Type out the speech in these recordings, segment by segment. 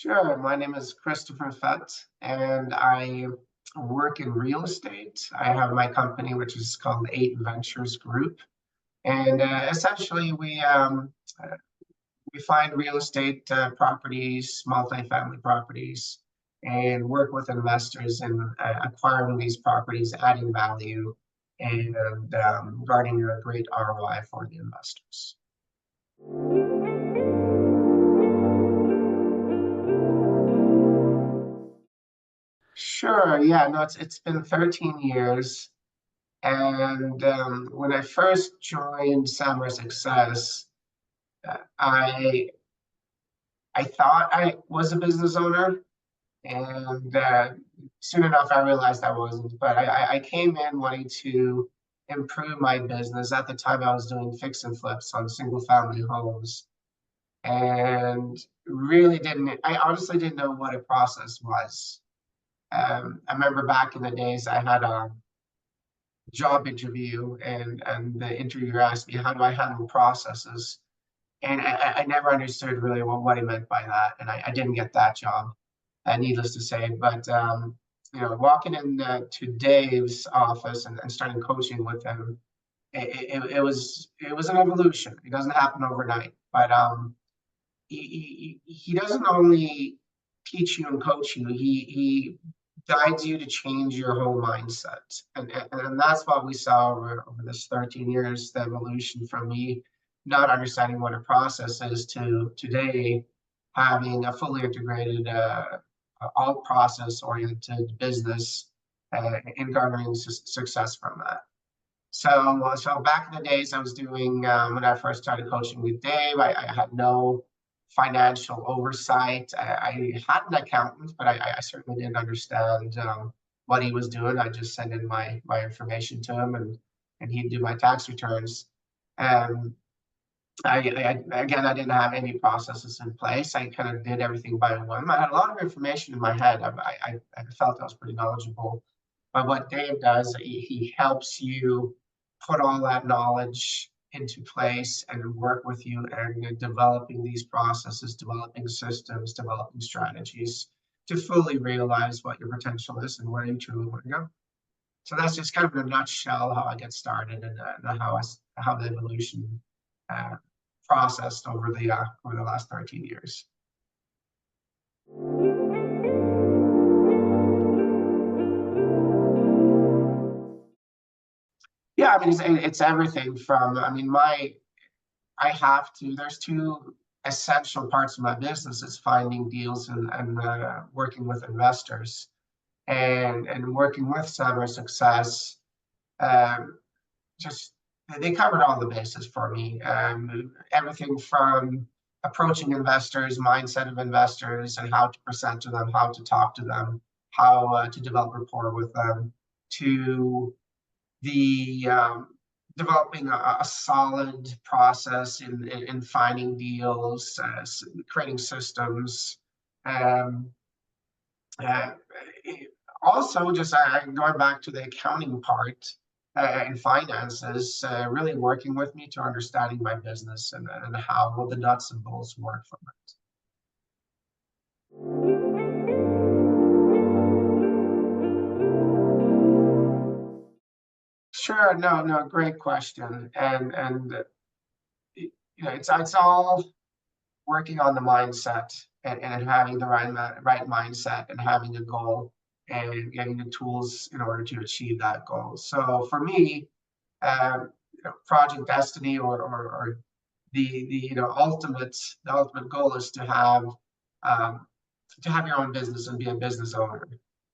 Sure. My name is Christopher Fett, and I work in real estate. I have my company, which is called Eight Ventures Group, and essentially we find real estate properties, multifamily properties, and work with investors in acquiring these properties, adding value, and garnering a great ROI for the investors. Sure. Yeah. No, it's been 13 years. And when I first joined Summer Success, I thought I was a business owner, and soon enough I realized I wasn't. But I came in wanting to improve my business. At the time, I was doing fix and flips on single family homes, and really didn't. I honestly didn't know what a process was. I remember back in the days I had a job interview, and the interviewer asked me how do I handle processes, and I never understood really what he meant by that, and I didn't get that job, needless to say. But walking in to Dave's office and starting coaching with him, it was an evolution. It doesn't happen overnight, but he doesn't only teach you and coach you. He guides you to change your whole mindset. And that's what we saw over this 13 years, the evolution from me not understanding what a process is to today having a fully integrated, all process oriented business and garnering success from that. So back in the days I was doing, when I first started coaching with Dave, I had no financial oversight. I had an accountant, but I certainly didn't understand what he was doing. I just sent in my information to him, and he'd do my tax returns. Um, again, I didn't have any processes in place. I kind of did everything by whim. I had a lot of information in my head. I felt I was pretty knowledgeable. But what Dave does, he helps you put all that knowledge into place and work with you and developing these processes, developing systems, developing strategies to fully realize what your potential is and where you truly want to go. So that's just kind of in a nutshell how I get started, and how the evolution uh, processed over the last 13 years. Yeah, I mean it's everything from, I mean, I have to. There's two essential parts of my business: is finding deals and working with investors, and working with Summer Success. Um, just they covered all the bases for me. Everything from approaching investors, mindset of investors, and how to present to them, how to talk to them, how to develop rapport with them, to the developing a solid process in finding deals, creating systems. Um, uh, Also, just going back to the accounting part and finances, really working with me to understanding my business and how the nuts and bolts work from it. Sure, no, no, great question, and it's all working on the mindset, and having the right mindset and having a goal and getting the tools in order to achieve that goal. So for me, Project Destiny, or the ultimate goal is um, to have your own business and be a business owner,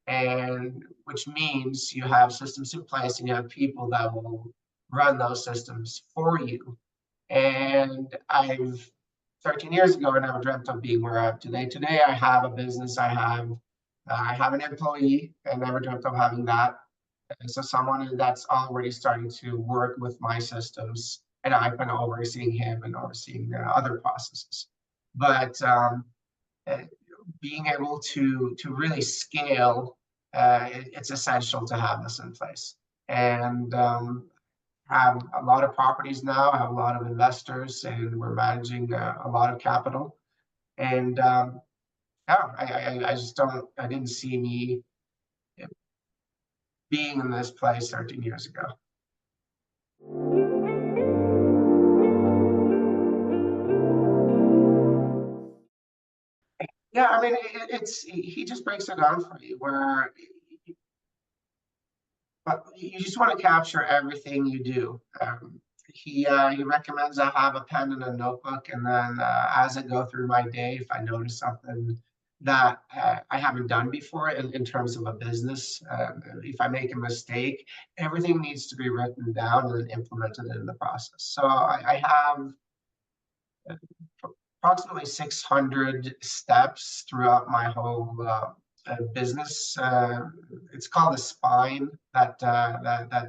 and which means you have systems in place and you have people that will run those systems for you. And I've 13 years ago, I never dreamt of being where I am today. Today, I have a business. I have an employee. I never dreamt of having that. And so someone that's already starting to work with my systems, and I've been overseeing him and overseeing other processes. But uh, being able to really scale, it's essential to have this in place. And have a lot of properties now. I have a lot of investors, and we're managing a lot of capital. And yeah, I just don't, I didn't see me being in this place 13 years ago. Yeah, I mean, he just breaks it down for you where but you just want to capture everything you do. He recommends I have a pen and a notebook, and then as I go through my day, if I notice something that I haven't done before in terms of a business, if I make a mistake, everything needs to be written down and then implemented in the process. So I have approximately 600 steps throughout my whole business. It's called a spine that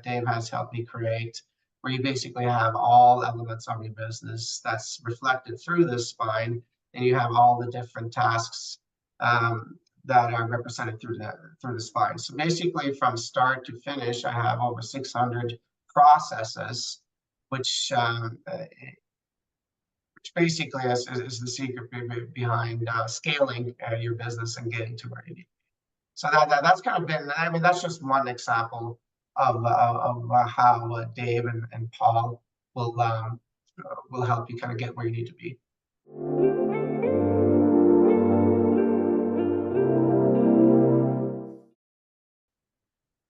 Dave has helped me create, where you basically have all elements of your business that's reflected through this spine, and you have all the different tasks that are represented through the spine. So basically, from start to finish, I have over 600 processes, which basically is the secret behind scaling your business and getting to where you need. So that's kind of been, I mean, that's just one example of how Dave and Paul will help you kind of get where you need to be.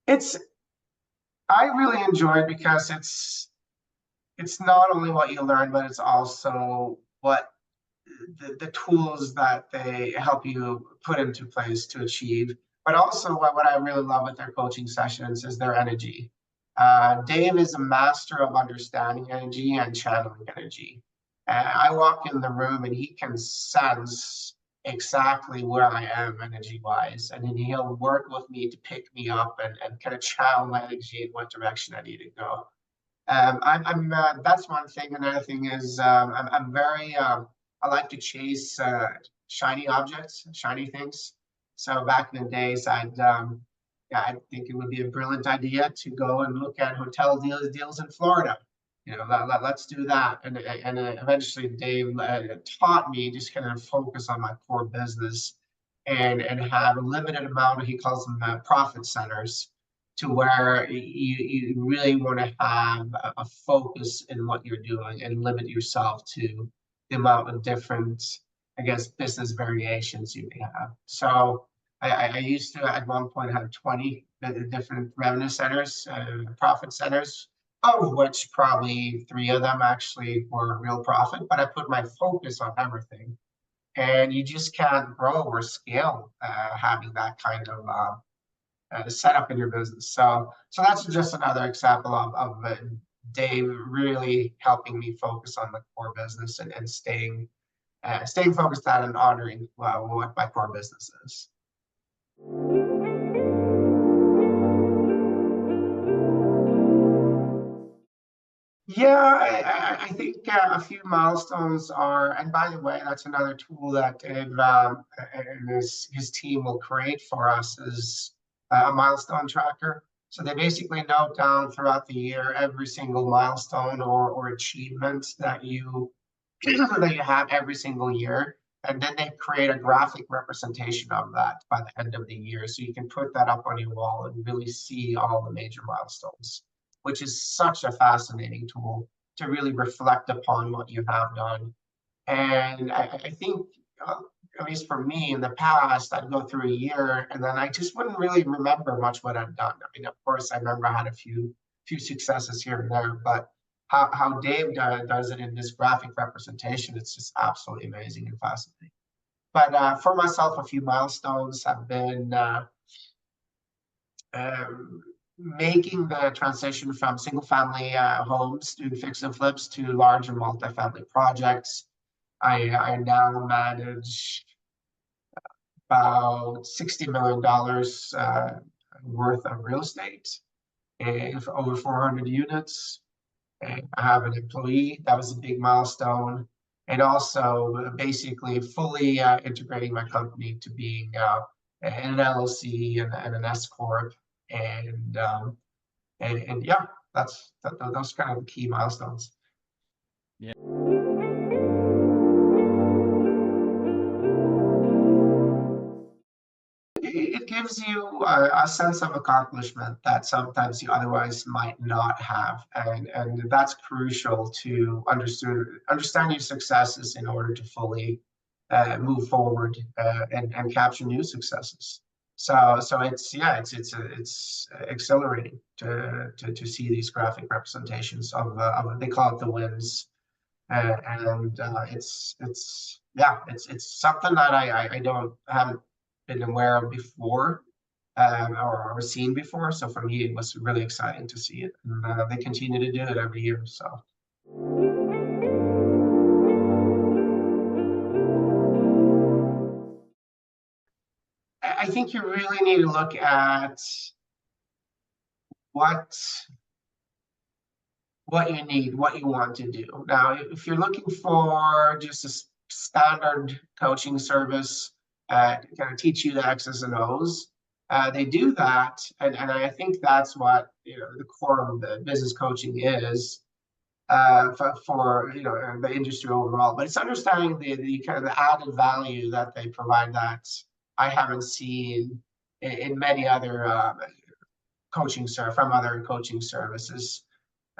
It's, I really enjoy it because it's not only what you learn, but it's also what the tools that they help you put into place to achieve. But also, what I really love with their coaching sessions is their energy. Dave is a master of understanding energy and channeling energy. I walk in the room and he can sense exactly where I am energy wise. And then he'll work with me to pick me up and kind of channel my energy in what direction I need to go. I'm that's one thing. Another thing is I'm very I like to chase shiny objects, shiny things. So back in the days, yeah, I think it would be a brilliant idea to go and look at hotel deals in Florida. You know, let's do that. And eventually, Dave taught me just kind of focus on my core business and have a limited amount of, he calls them profit centers, to where you really want to have a focus in what you're doing and limit yourself to the amount of different, I guess, business variations you may have. So I used to at one point have 20 different revenue centers, profit centers, of which probably 3 of them actually were real profit, but I put my focus on everything. And you just can't grow or scale having that kind of set up in your business. So that's just another example of Dave really helping me focus on the core business and staying focused on and honoring what my core business is. Yeah, I think a few milestones are, and by the way, that's another tool that Dave and his team will create for us is a milestone tracker. So they basically note down throughout the year every single milestone or achievement that you that you have every single year, and then they create a graphic representation of that by the end of the year, so you can put that up on your wall and really see all the major milestones, which is such a fascinating tool to really reflect upon what you have done. And I think, at least for me in the past, I'd go through a year and then I just wouldn't really remember much what I'd done. I mean, of course, I remember I had a few successes here and there, but how Dave does it in this graphic representation, it's just absolutely amazing and fascinating. But for myself, a few milestones have been making the transition from single family homes doing fix and flips to larger multifamily projects. I now manage about $60 million worth of real estate and for over 400 units. And I have an employee. That was a big milestone. And also basically fully integrating my company to being an LLC and an S Corp. And yeah, those kind of key milestones. Yeah. gives you a sense of accomplishment that sometimes you otherwise might not have, and that's crucial to understand your successes in order to fully move forward and capture new successes. So it's yeah, it's exhilarating to see these graphic representations of they call it the wins, and it's yeah, it's something that I don't haven't been aware of before, or seen before. So for me, it was really exciting to see it, and they continue to do it every year. So I think you really need to look at what what you need, what you want to do. Now, if you're looking for just a standard coaching service, kind of teach you the X's and O's, they do that, and I think that's what the core of the business coaching is for the industry overall. But it's understanding the kind of the added value that they provide that I haven't seen in many other from other coaching services.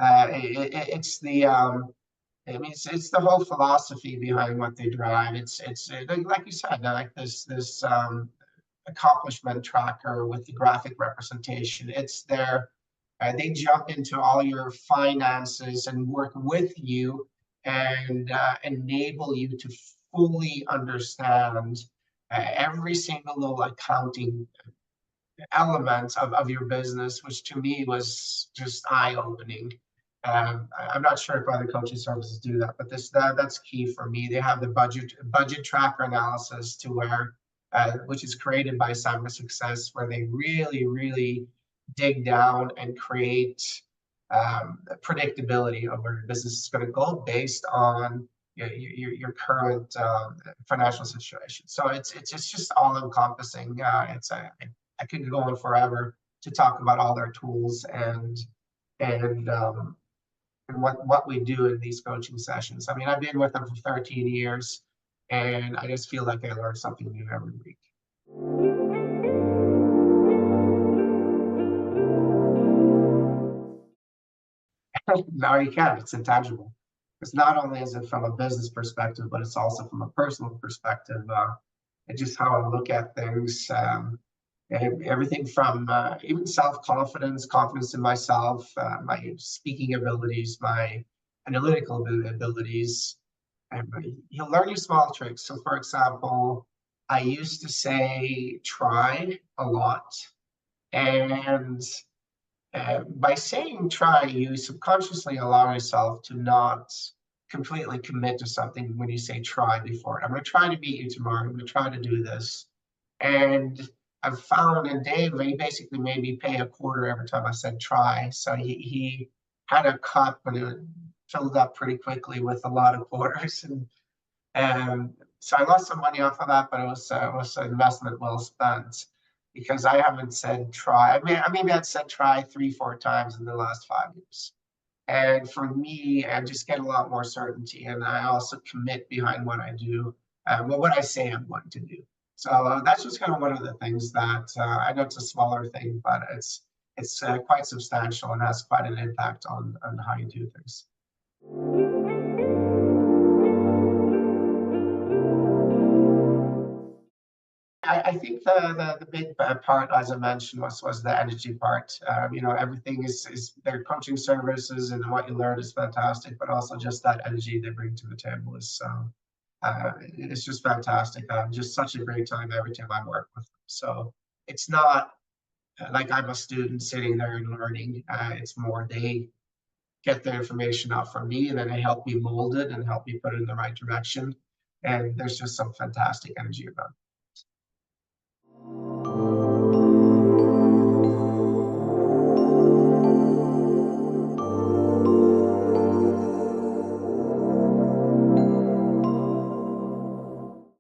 It's the I mean, it's the whole philosophy behind what they drive. It's like you said, like this accomplishment tracker with the graphic representation. It's their they jump into all your finances and work with you and enable you to fully understand every single little accounting elements of your business, which to me was just eye-opening. I'm not sure if other coaching services do that, but that's key for me. They have the budget tracker analysis to where, which is created by Cyber Success, where they really dig down and create predictability of where your business is going to go based on your current financial situation. So it's just all encompassing. I could go on forever to talk about all their tools and and what we do in these coaching sessions. I mean, I've been with them for 13 years, and I just feel like I learn something new every week. No, you can't. It's intangible. It's not only is it from a business perspective, but it's also from a personal perspective. It's just how I look at things. And everything from even self-confidence, confidence in myself, my speaking abilities, my analytical abilities. And you'll learn your small tricks. So, for example, I used to say try a lot. And by saying try, you subconsciously allow yourself to not completely commit to something when you say try before. I'm going to try to beat you tomorrow. I'm going to try to do this. And I've found, and Dave, he basically made me pay a quarter every time I said try. So he had a cup and it filled up pretty quickly with a lot of quarters. And so I lost some money off of that, but it was an investment well spent because I haven't said try. I maybe I'd said try 3, 4 times in the last 5 years. And for me, I just get a lot more certainty, and I also commit behind what I do, what I say I'm going to do. So that's just kind of one of the things that I know it's a smaller thing, but it's quite substantial and has quite an impact on how you do things. I think the big part, as I mentioned, was the energy part. Everything is their coaching services and what you learn is fantastic, but also just that energy they bring to the table is it's just fantastic. Just such a great time every time I work with them. So it's not like I'm a student sitting there and learning. It's more they get the information out from me, and then they help me mold it and help me put it in the right direction. And there's just some fantastic energy about it.